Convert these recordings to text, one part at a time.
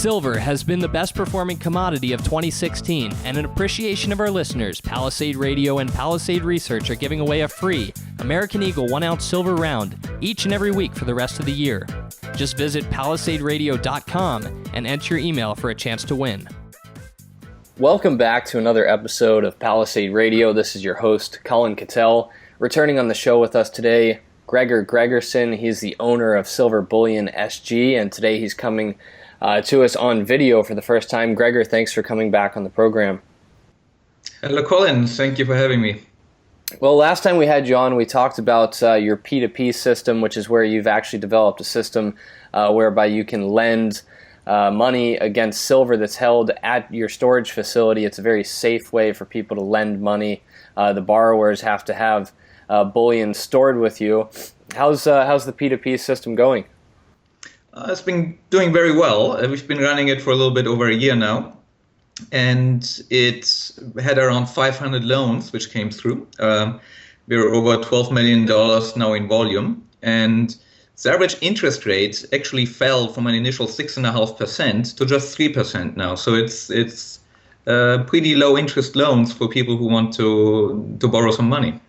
Silver has been the best performing commodity of 2016, and in appreciation of our listeners, Palisade Radio and Palisade Research are giving away a free American Eagle 1-ounce silver round each and every week for the rest of the year. Just visit palisaderadio.com and enter your email for a chance to win. Welcome back to another episode of Palisade Radio. This is your host, Colin Cattell. Returning on the show with us today, Gregor Gregersen. He's the owner of Silver Bullion SG, and today he's coming to us on video for the first time. Gregor, thanks for coming back on the program. Hello, Colin. Thank you for having me. Well, last time we had you on, we talked about your P2P system, which is where you've actually developed a system whereby you can lend money against silver that's held at your storage facility. It's a very safe way for people to lend money. The borrowers have to have bullion stored with you. How's the P2P system going? It's been doing very well. We've been running it for a little bit over a year now, and it's had around 500 loans which came through. We're over $12 million now in volume, and the average interest rate actually fell from an initial 6.5% to just 3% now. So it's pretty low interest loans for people who want to borrow some money.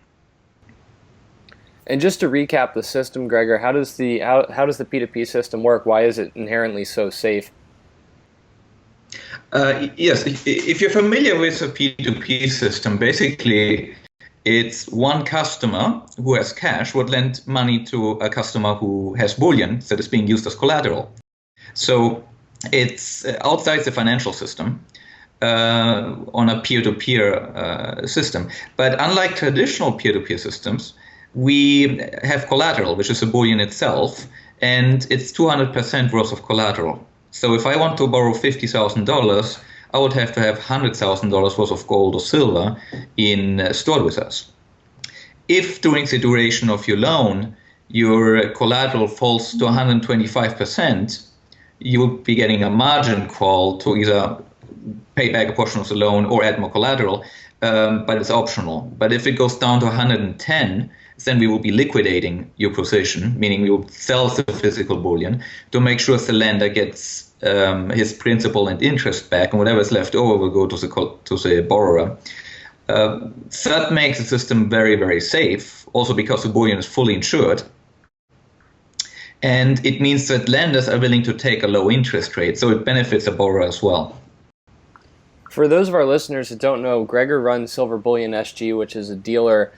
And just to recap the system, Gregor, how does the P2P system work? Why is it inherently so safe? Yes, if you're familiar with a P2P system, basically it's one customer who has cash would lend money to a customer who has bullion that is being used as collateral. So it's outside the financial system on a peer-to-peer system. But unlike traditional peer-to-peer systems, we have collateral, which is a bullion itself, and it's 200% worth of collateral. So if I want to borrow $50,000, I would have to have $100,000 worth of gold or silver stored with us. If during the duration of your loan, your collateral falls to 125%, you will be getting a margin call to either pay back a portion of the loan or add more collateral, but it's optional. But if it goes down to 110, then we will be liquidating your position, meaning we will sell the physical bullion to make sure the lender gets his principal and interest back, and whatever is left over will go to the borrower. That makes the system very, very safe, also because the bullion is fully insured. And it means that lenders are willing to take a low interest rate, so it benefits the borrower as well. For those of our listeners that don't know, Gregor runs Silver Bullion SG, which is a dealer,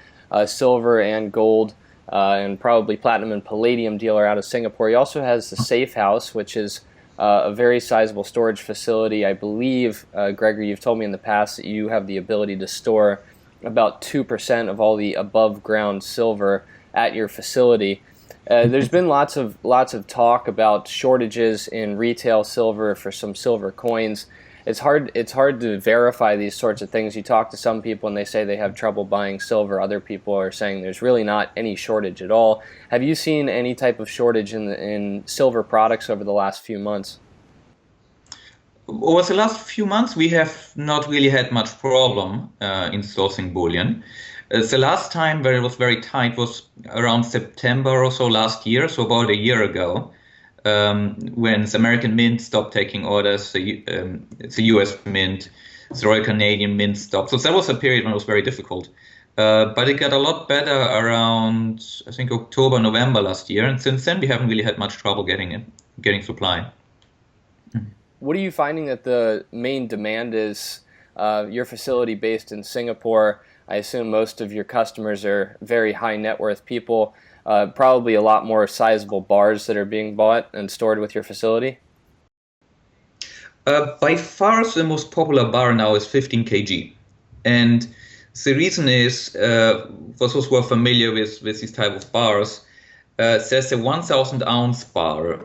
silver and gold, and probably platinum and palladium dealer out of Singapore. He also has the Safe House, which is a very sizable storage facility. I believe, Gregor, you've told me in the past that you have the ability to store about 2% of all the above ground silver at your facility. There's been lots of talk about shortages in retail silver for some silver coins. It's hard to verify these sorts of things. You talk to some people and they say they have trouble buying silver. Other people are saying there's really not any shortage at all. Have you seen any type of shortage in silver products over the last few months? Over the last few months, we have not really had much problem in sourcing bullion. The last time where it was very tight was around September or so last year, so about a year ago. When the American Mint stopped taking orders, the US Mint, the Royal Canadian Mint stopped. So that was a period when it was very difficult. But it got a lot better around, I think, October, November last year. And since then, we haven't really had much trouble getting supply. What are you finding that the main demand is? Your facility based in Singapore, I assume most of your customers are very high net worth people. Probably a lot more sizable bars that are being bought and stored with your facility? By far, the most popular bar now is 15 kg. And the reason is, for those who are familiar with these type of bars, there's a 1,000 ounce bar,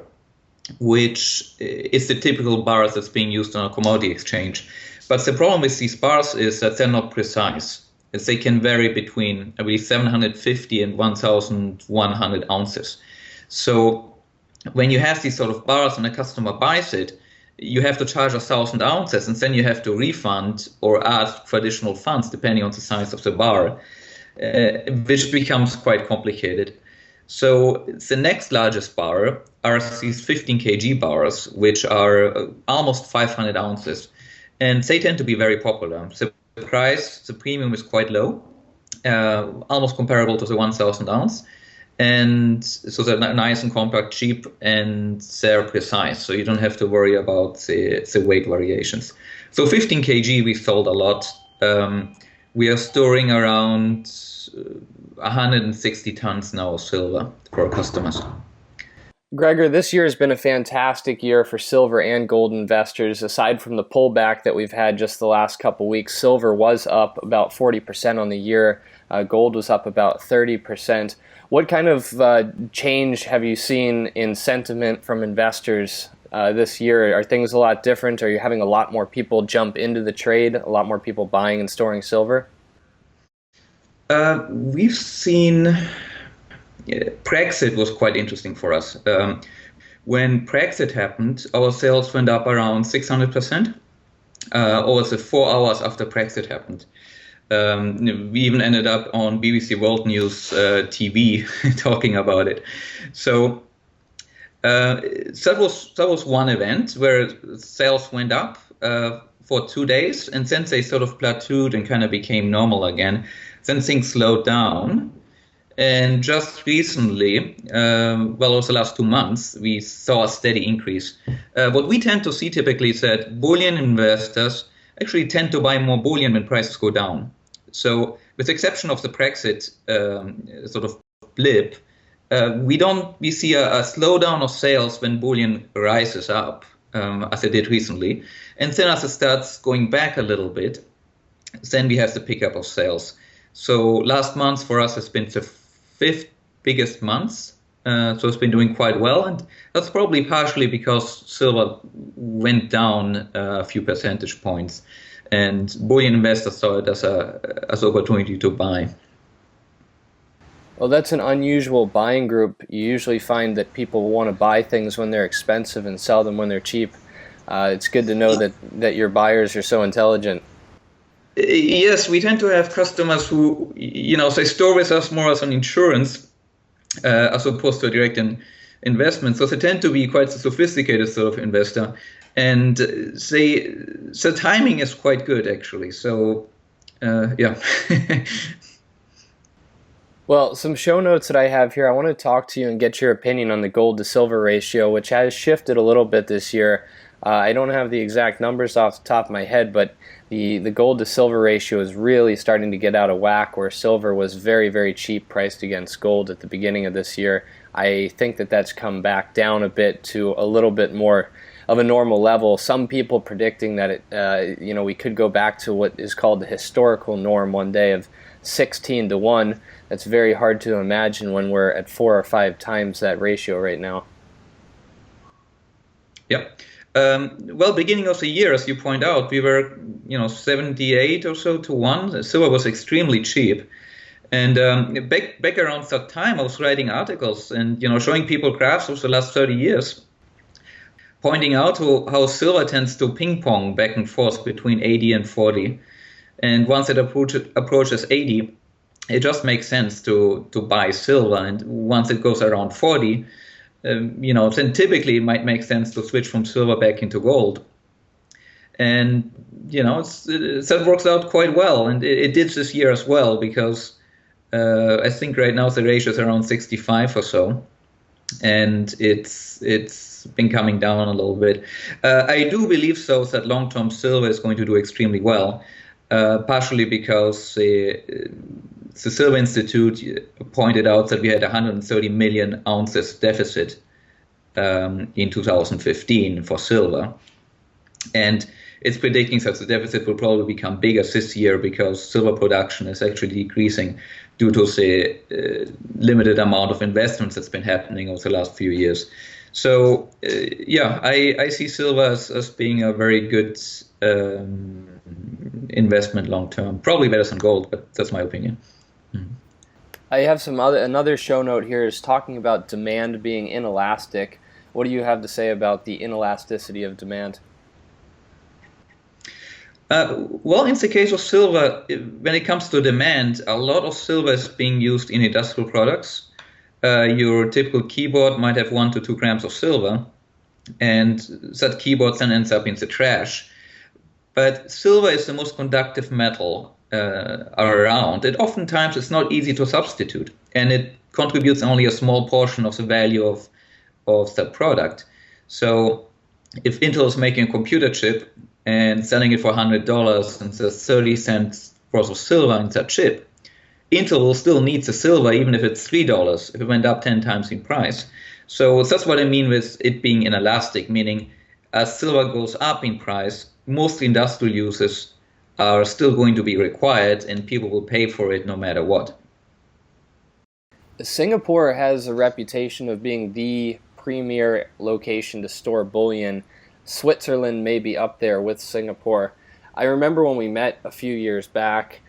which is the typical bar that's being used on a commodity exchange. But the problem with these bars is that they're not precise. They can vary between, I believe, 750 and 1,100 ounces. So when you have these sort of bars and a customer buys it, you have to charge 1,000 ounces, and then you have to refund or ask for additional funds depending on the size of the bar, which becomes quite complicated. So the next largest bar are these 15 kg bars, which are almost 500 ounces. And they tend to be very popular. The price, the premium is quite low, almost comparable to the 1,000 ounce. And so they're nice and compact, cheap, and they're precise. So you don't have to worry about the weight variations. So 15 kg we sold a lot. We are storing around 160 tons now of silver for our customers. Gregor, this year has been a fantastic year for silver and gold investors. Aside from the pullback that we've had just the last couple weeks, silver was up about 40% on the year. Gold was up about 30%. What kind of change have you seen in sentiment from investors this year? Are things a lot different? Are you having a lot more people jump into the trade, a lot more people buying and storing silver? We've seen Brexit was quite interesting for us. When Brexit happened, our sales went up around 600% over the 4 hours after Brexit happened. We even ended up on BBC World News TV talking about it. So that was one event where sales went up for 2 days, and then they sort of plateaued and kind of became normal again. Then things slowed down. And just recently, over the last 2 months, we saw a steady increase. What we tend to see typically is that bullion investors actually tend to buy more bullion when prices go down. So with the exception of the Brexit sort of blip, we see a slowdown of sales when bullion rises up, as it did recently. And then as it starts going back a little bit, then we have the pickup of sales. So last month for us has been the 5th biggest month, so it's been doing quite well, and that's probably partially because silver went down a few percentage points, and bullion investors saw it as an opportunity to buy. Well, that's an unusual buying group. You usually find that people want to buy things when they're expensive and sell them when they're cheap. It's good to know that your buyers are so intelligent. Yes, we tend to have customers who, they store with us more as an insurance as opposed to a direct investment. So they tend to be quite a sophisticated sort of investor, and the timing is quite good actually. So, yeah. Well, some show notes that I have here. I want to talk to you and get your opinion on the gold to silver ratio, which has shifted a little bit this year. I don't have the exact numbers off the top of my head, but the gold to silver ratio is really starting to get out of whack, where silver was very, very cheap priced against gold at the beginning of this year. I think that that's come back down a bit to a little bit more of a normal level. Some people predicting that we could go back to what is called the historical norm one day of 16 to 1. That's very hard to imagine when we're at 4 or 5 times that ratio right now. Yeah. Beginning of the year, as you point out, we were, 78 or so to 1. Silver was extremely cheap. And back around that time, I was writing articles and, showing people graphs of the last 30 years, pointing out how silver tends to ping pong back and forth between 80 and 40. And once it approaches 80, it just makes sense to buy silver. And once it goes around 40, then typically it might make sense to switch from silver back into gold. And, that works out quite well. And it did this year as well, because I think right now the ratio is around 65 or so. And it's been coming down a little bit. I do believe, so, that long-term silver is going to do extremely well, partially because the Silver Institute pointed out that we had 130 million ounces deficit in 2015 for silver. And it's predicting that the deficit will probably become bigger this year because silver production is actually decreasing due to the limited amount of investments that's been happening over the last few years. So, I see silver as being a very good investment long term. Probably better than gold, but that's my opinion. I have another show note here is talking about demand being inelastic. What do you have to say about the inelasticity of demand? In the case of silver, when it comes to demand, a lot of silver is being used in industrial products. your typical keyboard might have 1 to 2 grams of silver, and that keyboard then ends up in the trash. But silver is the most conductive metal around. It oftentimes is not easy to substitute, and it contributes only a small portion of the value of the product. So if Intel is making a computer chip and selling it for $100 and there's 30 cents worth of silver in that chip, Intel will still need the silver even if it's $3, if it went up 10 times in price. So that's what I mean with it being inelastic, meaning as silver goes up in price, most industrial uses are still going to be required and people will pay for it no matter what. Singapore has a reputation of being the premier location to store bullion. Switzerland may be up there with Singapore. I remember when we met a few years back,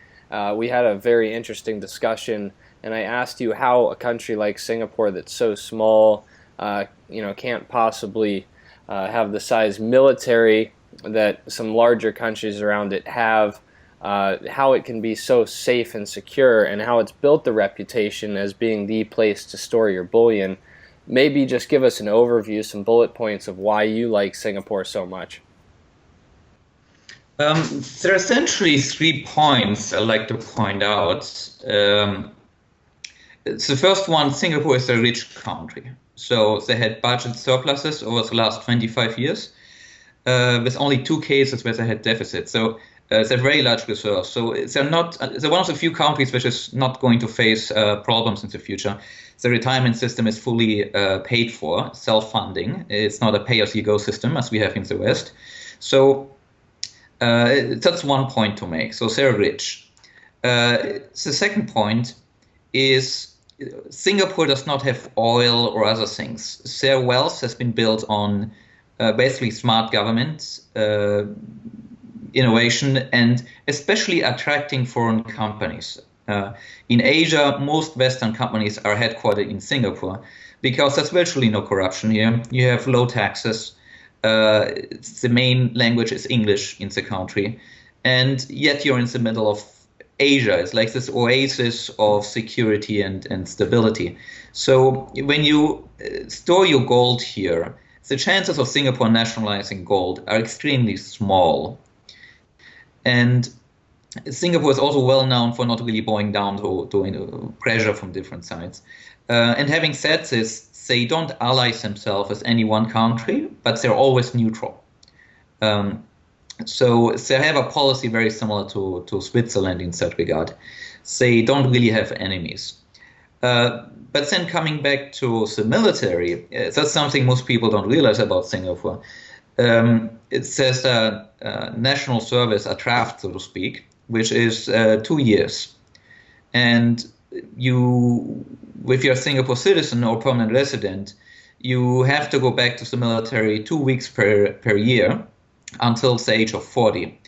we had a very interesting discussion, and I asked you how a country like Singapore that's so small, can't possibly have the size military that some larger countries around it have, how it can be so safe and secure, and how it's built the reputation as being the place to store your bullion. Maybe just give us an overview, some bullet points of why you like Singapore so much. There are essentially 3 points I'd like to point out. The first one, Singapore is a rich country. So they had budget surpluses over the last 25 years, with only 2 cases where they had deficits. So they have very large reserves. So they're one of the few countries which is not going to face problems in the future. The retirement system is fully paid for, self-funding. It's not a pay-as-you-go system as we have in the West. So that's one point to make. So they're rich. The second point is Singapore does not have oil or other things. Their wealth has been built on basically smart government, innovation, and especially attracting foreign companies. In Asia, most Western companies are headquartered in Singapore because there's virtually no corruption here. You have low taxes. The main language is English in the country, and yet you're in the middle of Asia. It's like this oasis of security and stability. So when you store your gold here, the chances of Singapore nationalizing gold are extremely small. And Singapore is also well known for not really bowing down to pressure from different sides. And having said this, they don't ally themselves as any one country, but they're always neutral. So they have a policy very similar to Switzerland in that regard. They don't really have enemies. But then coming back to the military, that's something most people don't realize about Singapore. It says national service, a draft, so to speak, which is 2 years. And you, if you're a Singapore citizen or permanent resident, you have to go back to the military 2 weeks per year until the age of 40.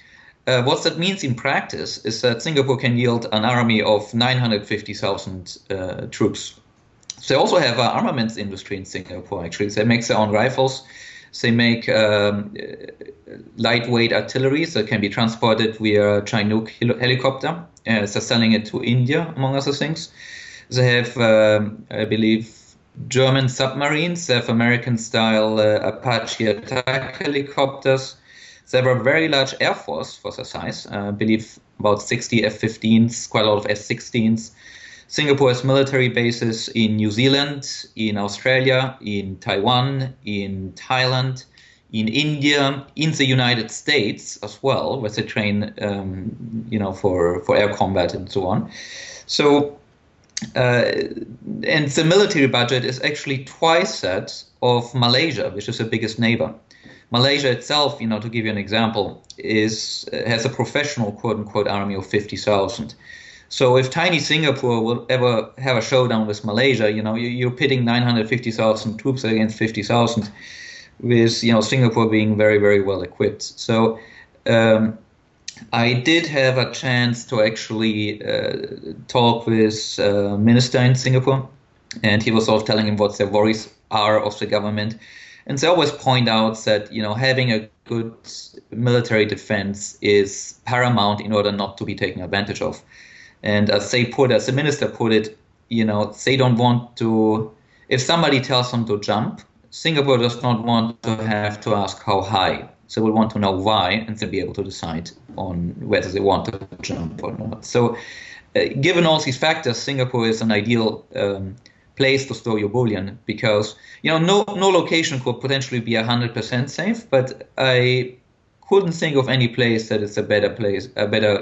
What that means in practice is that Singapore can yield an army of 950,000 troops. They also have an armaments industry in Singapore, actually. They make their own rifles. They make lightweight artillery that can be transported via Chinook helicopter. They're selling it to India, among other things. They have, I believe, German submarines. They have American-style Apache attack helicopters. They have a very large air force for their size. I believe about 60 F-15s, quite a lot of F-16s. Singapore has military bases in New Zealand, in Australia, in Taiwan, in Thailand, in India, in the United States as well, where they train, for air combat and so on. So, and the military budget is actually twice that of Malaysia, which is the biggest neighbor. Malaysia itself, to give you an example, has a professional quote-unquote army of 50,000. So if tiny Singapore will ever have a showdown with Malaysia, you're pitting 950,000 troops against 50,000, with Singapore being very, very well equipped. So I did have a chance to actually talk with a minister in Singapore, and he was sort of telling him what their worries are of the government. And they always point out that having a good military defense is paramount in order not to be taken advantage of. And as the minister put it, they don't want to, if somebody tells them to jump, Singapore does not want to have to ask how high. So we want to know why and then be able to decide on whether they want to jump or not. So given all these factors, Singapore is an ideal place to store your bullion because, no location could potentially be 100% safe, but I couldn't think of any place that is a better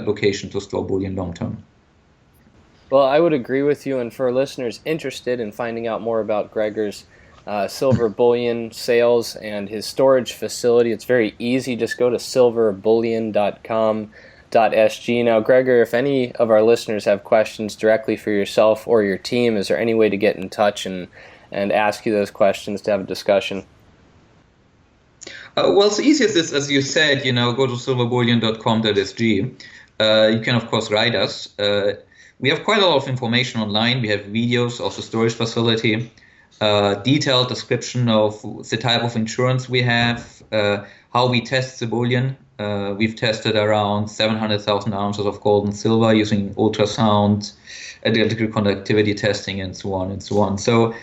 location to store bullion long term. Well, I would agree with you, and for listeners interested in finding out more about Gregor's silver bullion sales and his storage facility, it's very easy. Just go to silverbullion.com.sg. Now, Gregor, if any of our listeners have questions directly for yourself or your team, is there any way to get in touch and ask you those questions to have a discussion? Well, it's easiest is, as you said, go to silverbullion.com.sg. You can, of course, write us. We have quite a lot of information online. We have videos of the storage facility, detailed description of the type of insurance we have, how we test the bullion. We've tested around 700,000 ounces of gold and silver using ultrasound, electrical conductivity testing, and so on and so on. So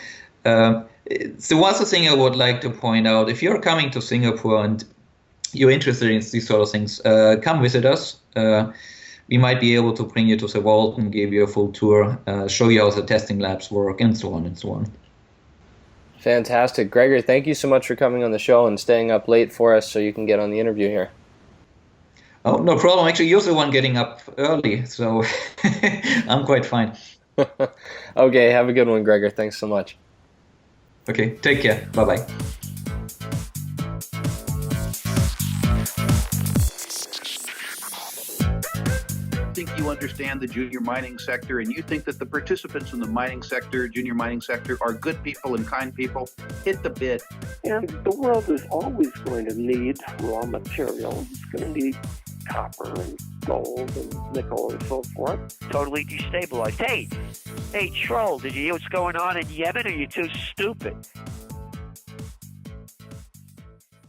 one thing I would like to point out, if you're coming to Singapore and you're interested in these sort of things, come visit us. We might be able to bring you to the vault and give you a full tour, show you how the testing labs work, and so on and so on. Fantastic. Gregor, thank you so much for coming on the show and staying up late for us so you can get on the interview here. Oh, no problem. Actually, you're the one getting up early, so I'm quite fine. Okay, have a good one, Gregor. Thanks so much. Okay, take care. Bye-bye. Think you understand the junior mining sector and you think that the participants in the mining sector, junior mining sector, are good people and kind people, hit the bid. And the world is always going to need raw materials. It's going to need copper and gold and nickel and so forth. Totally destabilized. Hey, Troll, did you hear what's going on in Yemen? Or are you too stupid?